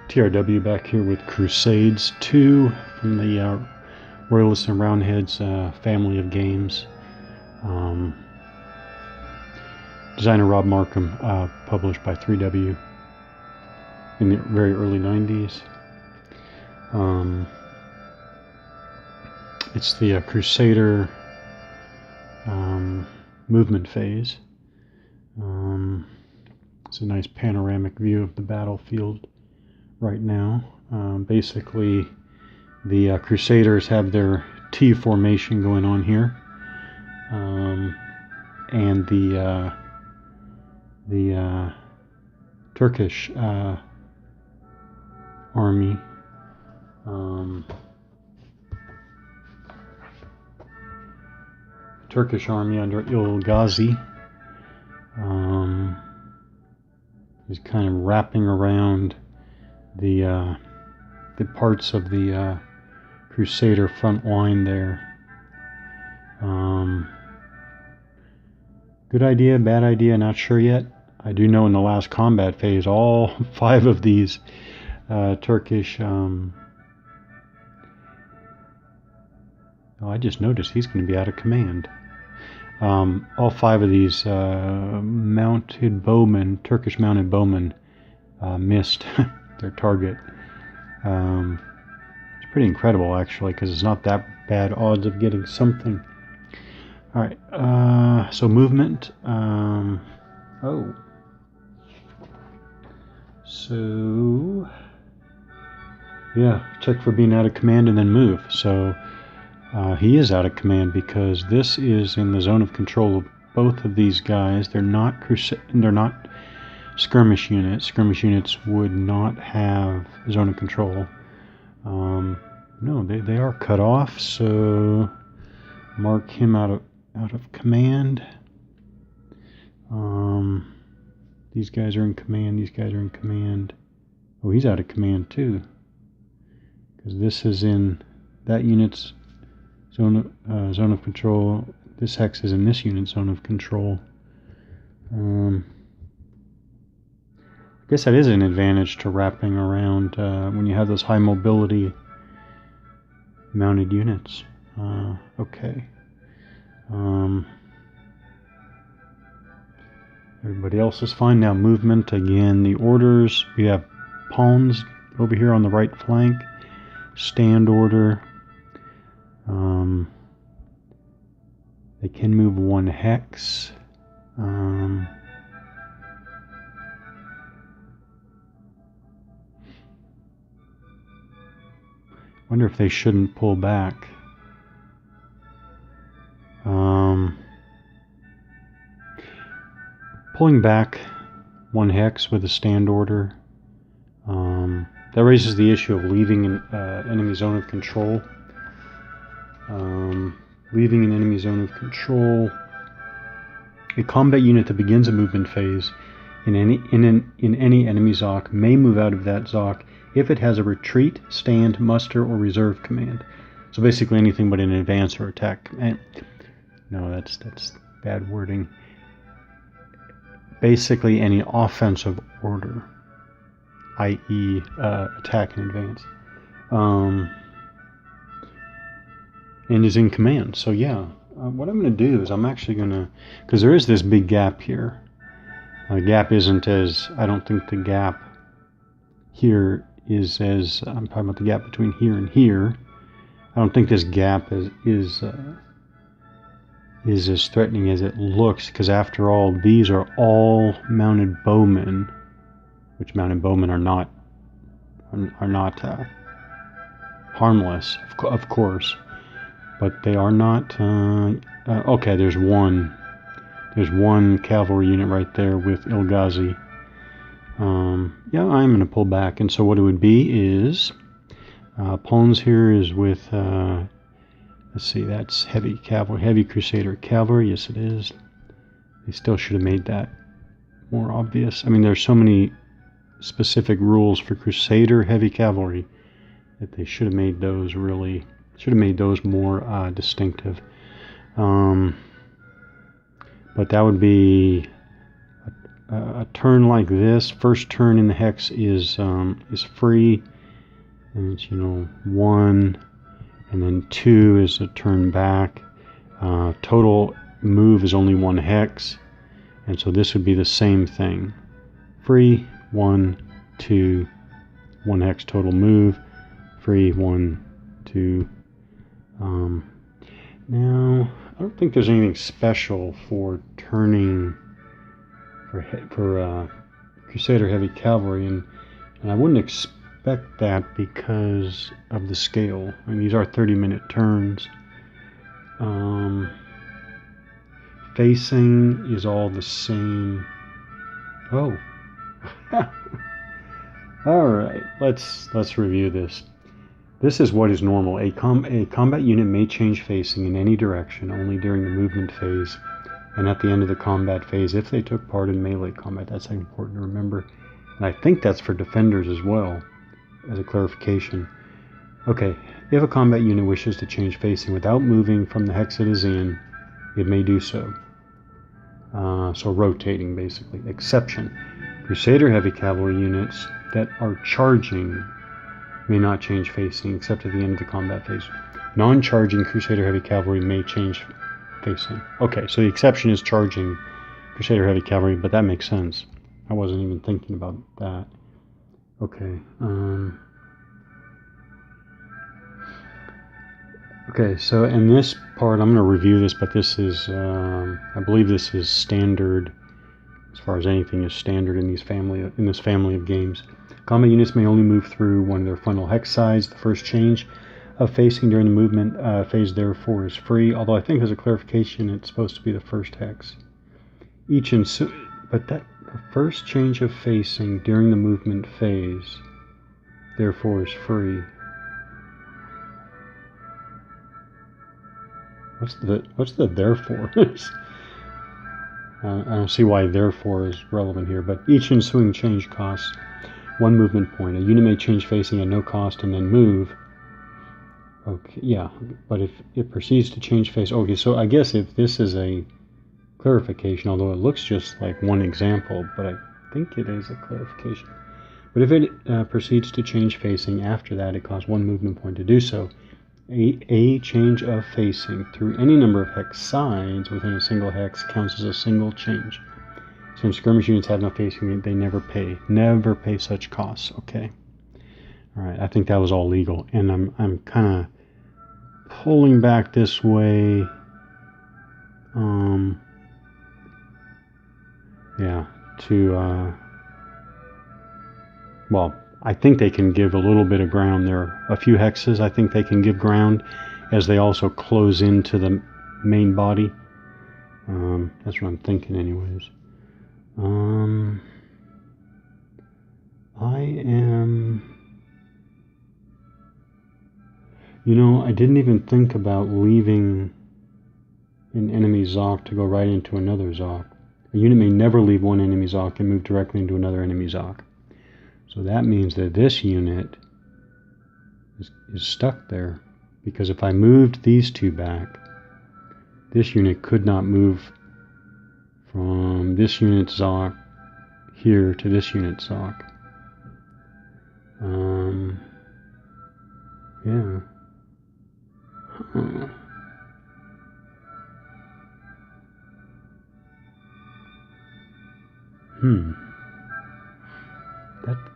TRW back here with Crusades 2 from the Royalists and Roundheads family of games. Designer Rob Markham, published by 3W in the very early 90s. It's the Crusader movement phase. It's a nice panoramic view of the battlefield right now. Basically, the Crusaders have their T formation going on here, and the Turkish army under Ilghazi is kind of wrapping around the parts of the Crusader front line there. Good idea, bad idea, not sure yet. I do know in the last combat phase, all 5 of these Turkish... oh, I just noticed he's going to be out of command. All 5 of these mounted bowmen, Turkish mounted bowmen, missed their target. It's pretty incredible, actually, because it's not that bad odds of getting something. All right, so movement. So yeah, check for being out of command and then move. So he is out of command because this is in the zone of control of both of these guys. They're not skirmish units. Skirmish units would not have zone of control. No, they are cut off. So mark him out of command. These guys are in command. These guys are in command. Oh, he's out of command too, because this is in that unit's zone of control. This hex is in this unit's zone of control. I guess that is an advantage to wrapping around when you have those high mobility mounted units. Okay. Everybody else is fine. Now movement again. The orders, we have pawns over here on the right flank. Stand order. They can move 1 hex. Wonder if they shouldn't pull back. Pulling back 1 hex with a stand order, that raises the issue of leaving an enemy zone of control. Leaving an enemy zone of control. A combat unit that begins a movement phase in any enemy ZOC may move out of that ZOC if it has a retreat, stand, muster, or reserve command. So basically anything but an advance or attack command. No, that's bad wording. Basically any offensive order, i.e. attack and advance, and is in command. So yeah, what I'm going to do is I'm actually going to, because there is this big gap here. The gap isn't as, I don't think the gap here is as, I'm talking about the gap between here and here. I don't think this gap is as threatening as it looks, because after all, these are all mounted bowmen, which mounted bowmen are not harmless, of course, but they are not. Okay, there's one cavalry unit right there with Ilghazi. Yeah, I'm going to pull back, and so what it would be is pawns here is with. Let's see, that's heavy cavalry, heavy Crusader cavalry. Yes, it is. They still should have made that more obvious. I mean, there's so many specific rules for Crusader heavy cavalry that they should have made those more distinctive. But that would be a turn like this, first turn in the hex is free, and it's 1, and then 2 is a turn back. Total move is only 1 hex, and so this would be the same thing. Free 1, 2, 1 hex total move. Free 1, 2. Now I don't think there's anything special for turning for Crusader Heavy Cavalry, and I wouldn't expect that because of the scale. I mean, these are 30-minute turns. Facing is all the same. Oh. All right, let's review this. This is what is normal. A combat unit may change facing in any direction only during the movement phase and at the end of the combat phase if they took part in melee combat. That's important to remember. And I think that's for defenders as well, as a clarification. Okay, if a combat unit wishes to change facing without moving from the hex it is in, it may do so. So rotating, basically. Exception. Crusader Heavy Cavalry units that are charging may not change facing except at the end of the combat phase. Non-charging Crusader Heavy Cavalry may change facing. Okay, so the exception is charging Crusader Heavy Cavalry, but that makes sense. I wasn't even thinking about that. Okay. Okay, so in this part, I'm going to review this, but this is, I believe this is standard, as far as anything is standard in this family of games. Combat units may only move through one of their frontal hex sides. The first change of facing during the movement phase, therefore, is free. Although I think as a clarification, it's supposed to be the first hex. But the first change of facing during the movement phase, therefore, is free. What's the therefore? I don't see why therefore is relevant here, but each ensuing change costs 1 movement point. A unit may change facing at no cost and then move. Okay, yeah, but if it proceeds to change face, okay, so I guess if this is a clarification, although it looks just like one example, but I think it is a clarification. But if it proceeds to change facing after that, it costs 1 movement point to do so. A change of facing through any number of hex sides within a single hex counts as a single change. Since skirmish units have no facing, they never pay such costs. Okay. All right. I think that was all legal, and I'm kind of pulling back this way. Yeah. Well, I think they can give a little bit of ground. There are a few hexes I think they can give ground as they also close into the main body. That's what I'm thinking anyways. I didn't even think about leaving an enemy Zoc to go right into another Zoc. A unit may never leave one enemy Zoc and move directly into another enemy Zoc. So that means that this unit is stuck there, because if I moved these two back, this unit could not move from this unit Zoc here to this unit Zoc. Yeah. Huh.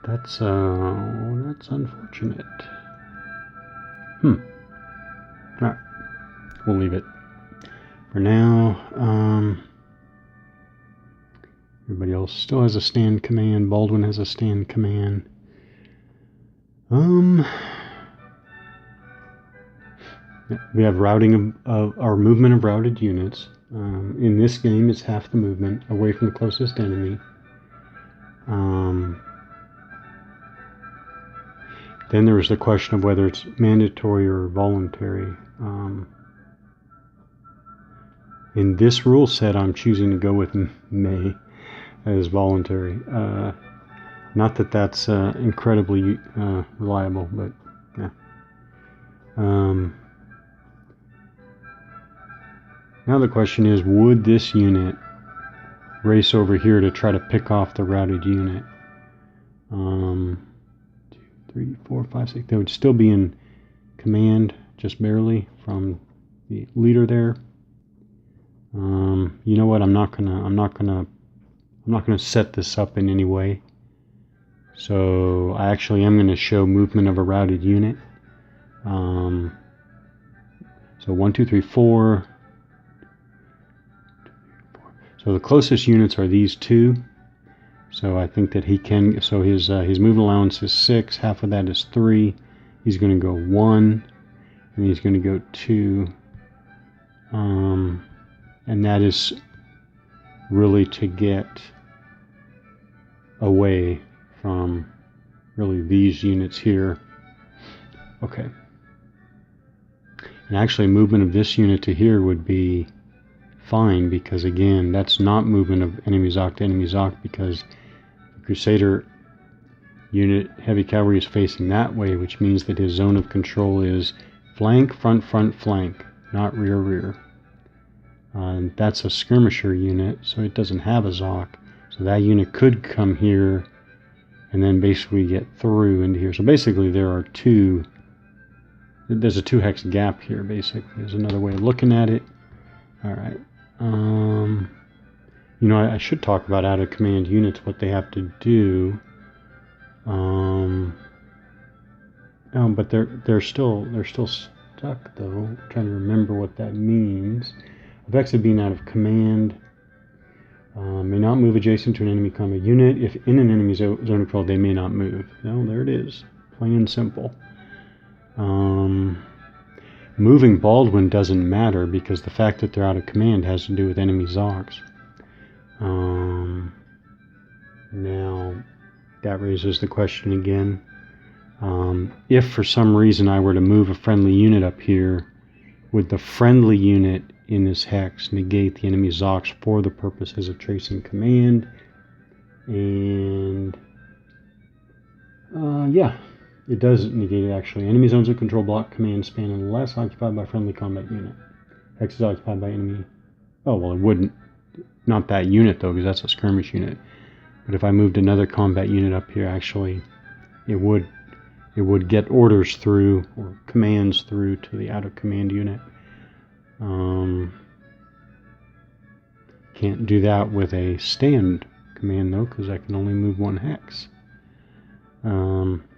That's unfortunate. Alright, we'll leave it for now. Everybody else still has a stand command. Baldwin has a stand command. We have routing of our movement of routed units. In this game, it's half the movement away from the closest enemy. Then there is the question of whether it's mandatory or voluntary. In this rule set, I'm choosing to go with may as voluntary. Not that that's incredibly reliable, but yeah. Now the question is, would this unit race over here to try to pick off the routed unit. 2, 3, 4, 5, 6. They would still be in command, just barely, from the leader there. You know what? I'm not gonna set this up in any way. So I actually am gonna show movement of a routed unit. So 1, 2, 3, 4. So the closest units are these two. So I think that he can. So his movement allowance is 6. Half of that is 3. He's going to go 1, and he's going to go 2. And that is really to get away from really these units here. Okay. And actually movement of this unit to here would be fine, because again, that's not movement of enemy Zoc to enemy Zoc, because the Crusader unit heavy cavalry is facing that way, which means that his zone of control is flank, front, front, flank, not rear, rear. And that's a skirmisher unit, so it doesn't have a Zoc. So that unit could come here and then basically get through into here. So basically there's a 2 hex gap here, basically. There's another way of looking at it. All right. You know, I should talk about out of command units, what they have to do. But they're still stuck though. I'm trying to remember what that means. Effects of being out of command. May not move adjacent to an enemy combat unit. If in an enemy zone of control, they may not move. No, there it is. Plain and simple. Moving Baldwin doesn't matter, because the fact that they're out of command has to do with enemy Zocs. Now, that raises the question again. If for some reason I were to move a friendly unit up here, would the friendly unit in this hex negate the enemy Zocs for the purposes of tracing command? And yeah, it does negate it actually. Enemy zones of control block command span unless occupied by friendly combat unit. Hex is occupied by enemy. Oh, well, it wouldn't. Not that unit though, because that's a skirmish unit. But if I moved another combat unit up here, actually, it would get orders through, or commands through, to the out of command unit. Can't do that with a stand command though, because I can only move 1 hex.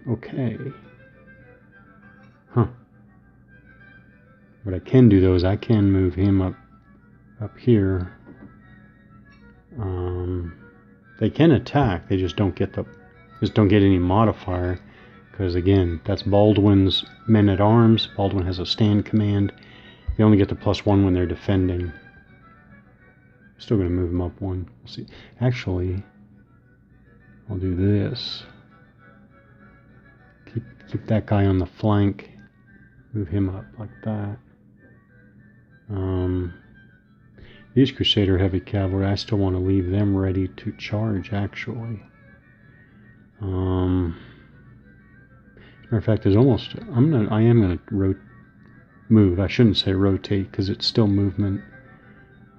Okay. Huh. What I can do though is I can move him up here. They can attack, they just don't get any modifier, because again, that's Baldwin's men at arms. Baldwin has a stand command. They only get the +1 when they're defending. Still going to move them up 1. We'll see. Actually, I'll do this. Keep that guy on the flank. Move him up like that. These Crusader heavy cavalry, I still want to leave them ready to charge, actually. Matter of fact, there's almost... I am gonna move. I shouldn't say rotate, because it's still movement.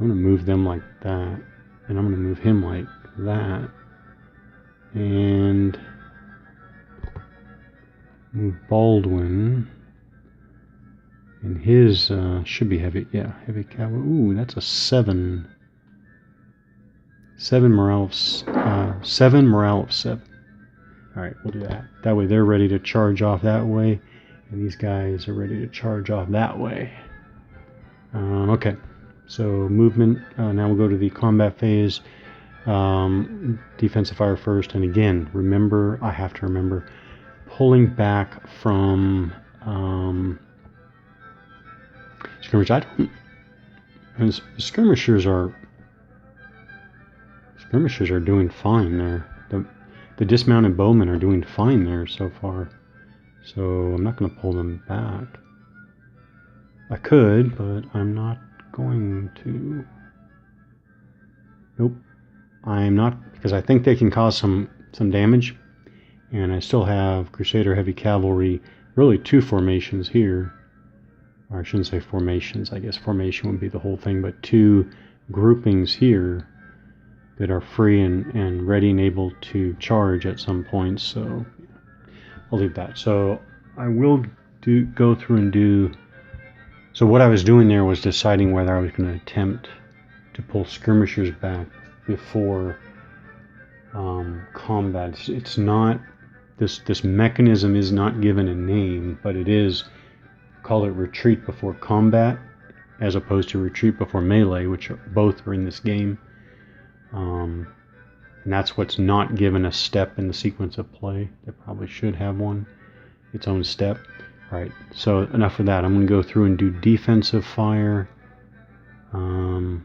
I'm gonna move them like that, and I'm gonna move him like that, and move Baldwin. And his should be heavy, yeah, heavy cavalry. Ooh, that's a 7. 7 morale of 7 morale of 7. All right, we'll do that. That way they're ready to charge off that way, and these guys are ready to charge off that way. Okay, so movement. Now we'll go to the combat phase. Defensive fire first, and again, remember, I have to remember, pulling back from skirmish. And skirmishers are doing fine there. The dismounted bowmen are doing fine there so far. So I'm not going to pull them back. I could, but I'm not going to. Nope. I'm not, because I think they can cause some damage. And I still have Crusader heavy cavalry, really 2 formations here. Or I shouldn't say formations, I guess formation would be the whole thing, but 2 groupings here. that are free and ready and able to charge at some point. So I'll leave that. So I will go through and do. So what I was doing there was deciding whether I was going to attempt to pull skirmishers back before combat. It's not, this mechanism is not given a name, but it is, call it retreat before combat, as opposed to retreat before melee, which both are in this game. And that's what's not given a step in the sequence of play. They probably should have one, its own step. All right, so enough of that. I'm going to go through and do defensive fire. I'll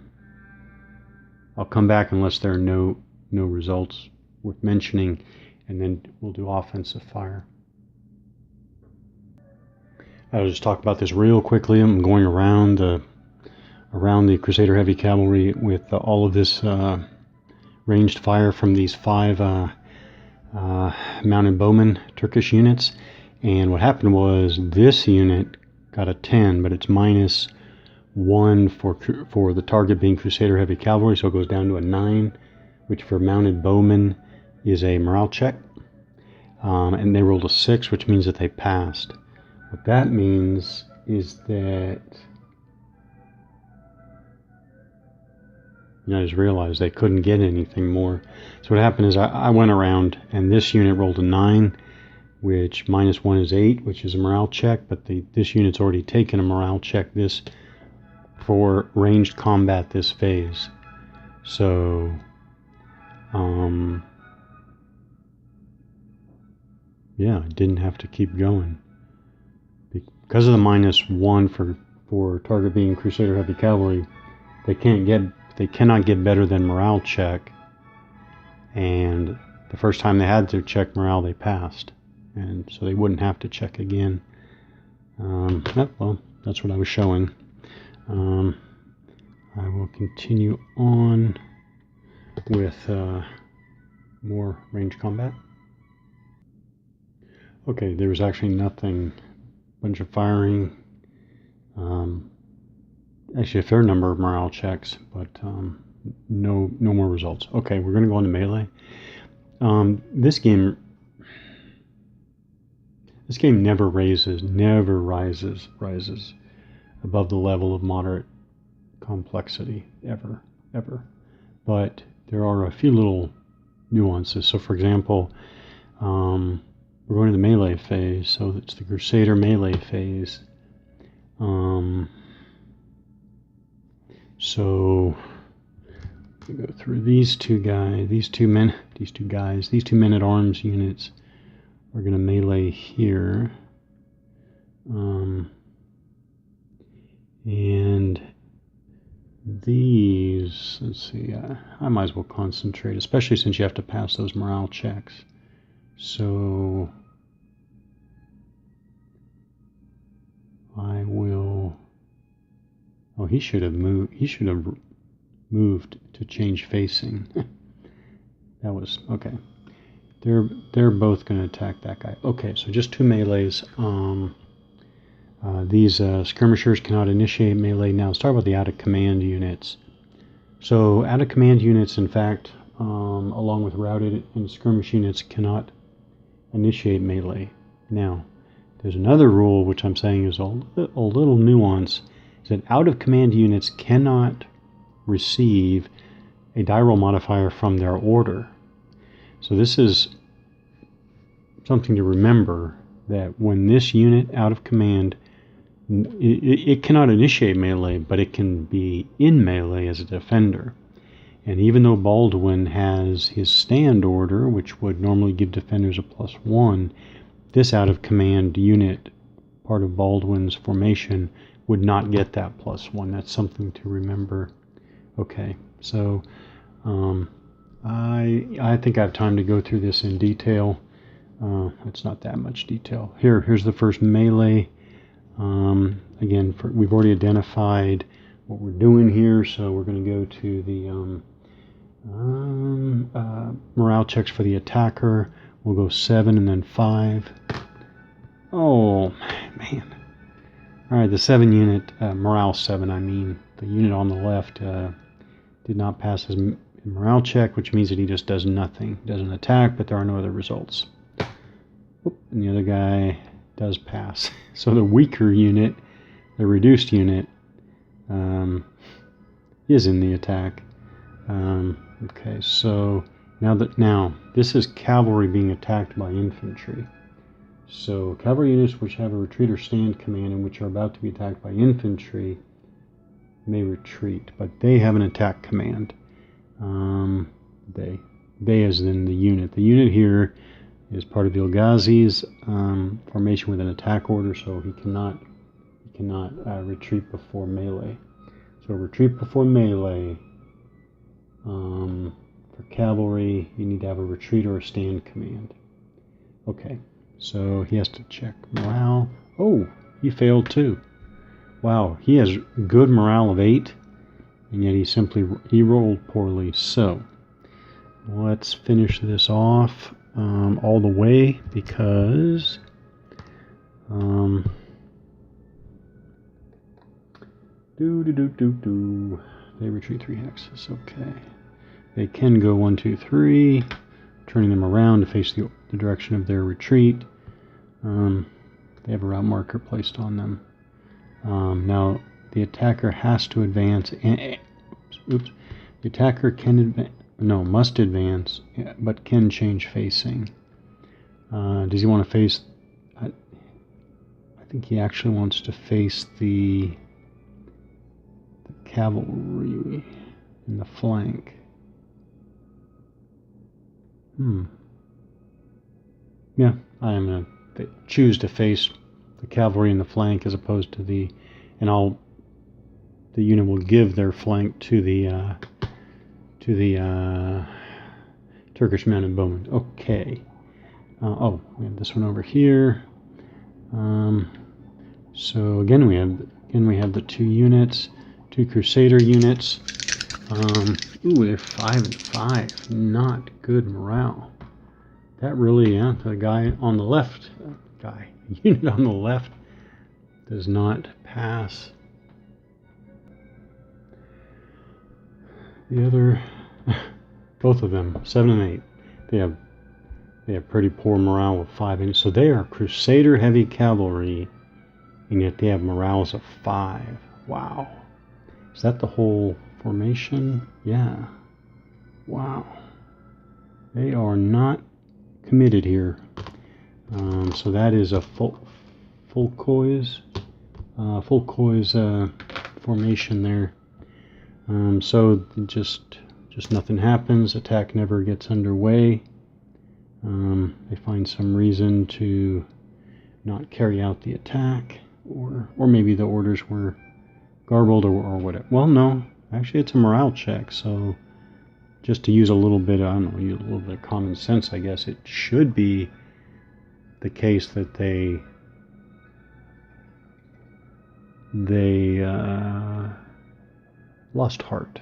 come back unless there are no results worth mentioning, and then we'll do offensive fire. I'll just talk about this real quickly. I'm going around the Crusader heavy cavalry with all of this ranged fire from these 5 mounted bowmen Turkish units. And what happened was this unit got a 10, but it's -1 for the target being Crusader heavy cavalry, so it goes down to a 9, which for mounted bowmen is a morale check. And they rolled a 6, which means that they passed. What that means is that I just realized they couldn't get anything more. So what happened is I went around, and this unit rolled a 9, which -1 is 8, which is a morale check, but this unit's already taken a morale check for ranged combat this phase. So yeah, I didn't have to keep going. Because of the -1 for target being Crusader heavy cavalry, they cannot get better than morale check, and the first time they had to check morale, they passed, and so they wouldn't have to check again. Well, that's what I was showing. I will continue on with more range combat. Okay, there was actually nothing. Bunch of firing. Actually a fair number of morale checks, but no more results. Okay, we're going to go into melee. This game never rises above the level of moderate complexity, ever. But there are a few little nuances. So for example, we're going to the melee phase, so it's the Crusader melee phase. So we go through these two men at arms units are going to melee here. And these, let's see, I might as well concentrate, especially since you have to pass those morale checks. So I will. Oh, he should have moved. He should have moved to change facing. That was okay. They're both going to attack that guy. Okay, so just 2 melees. These skirmishers cannot initiate melee. Now let's talk about the out of command units. So out of command units, in fact, along with routed and skirmish units, cannot initiate melee. Now, there's another rule which I'm saying is a little nuance, is that out of command units cannot receive a die roll modifier from their order. So this is something to remember, that when this unit out of command, it cannot initiate melee, but it can be in melee as a defender. And even though Baldwin has his stand order, which would normally give defenders a +1, this out of command unit, part of Baldwin's formation, would not get that +1. That's something to remember. Okay, so I think I have time to go through this in detail. It's not that much detail. Here's the first melee. Again, we've already identified what we're doing here, so we're going to go to the morale checks for the attacker. We'll go 7 and then 5. Oh, man. Alright, the 7 unit, morale 7, I mean, the unit on the left did not pass his morale check, which means that he just does nothing. He doesn't attack, but there are no other results. Oop, and the other guy does pass. So the weaker unit, the reduced unit, is in the attack. Okay, so now this is cavalry being attacked by infantry. So cavalry units which have a retreat or stand command and which are about to be attacked by infantry may retreat, but they have an attack command. They as in the unit. The unit here is part of Ilghazi's formation with an attack order, so he cannot retreat before melee. So retreat before melee, for cavalry, you need to have a retreat or a stand command. Okay, so he has to check morale. Oh, he failed too. Wow, he has good morale of 8, and yet he rolled poorly. So let's finish this off all the way, because they retreat 3 hexes. Okay, they can go 1, 2, 3, turning them around to face the direction of their retreat. They have a route marker placed on them. Now the attacker has to advance. Oops. The attacker must advance, but can change facing. Does he want to face? I think he actually wants to face the cavalry in the flank. Yeah, I am going to choose to face the cavalry in the flank as opposed to the unit will give their flank to the Turkish mounted bowmen. Okay. We have this one over here. So again we have the 2 units, 2 Crusader units. They're 5 and 5. Not good morale. That really, the guy on the left, unit on the left does not pass. The other, both of them, 7 and 8, they have pretty poor morale of 5, and so they are Crusader heavy cavalry, and yet they have morales of 5. Wow. Is that the whole formation? Yeah. Wow. They are not committed here. So that is a full coys formation there. So just nothing happens. Attack never gets underway. They find some reason to not carry out the attack, or maybe the orders were garbled or whatever. Well, no, actually it's a morale check. So just to use a little bit of common sense, I guess it should be the case that they lost heart.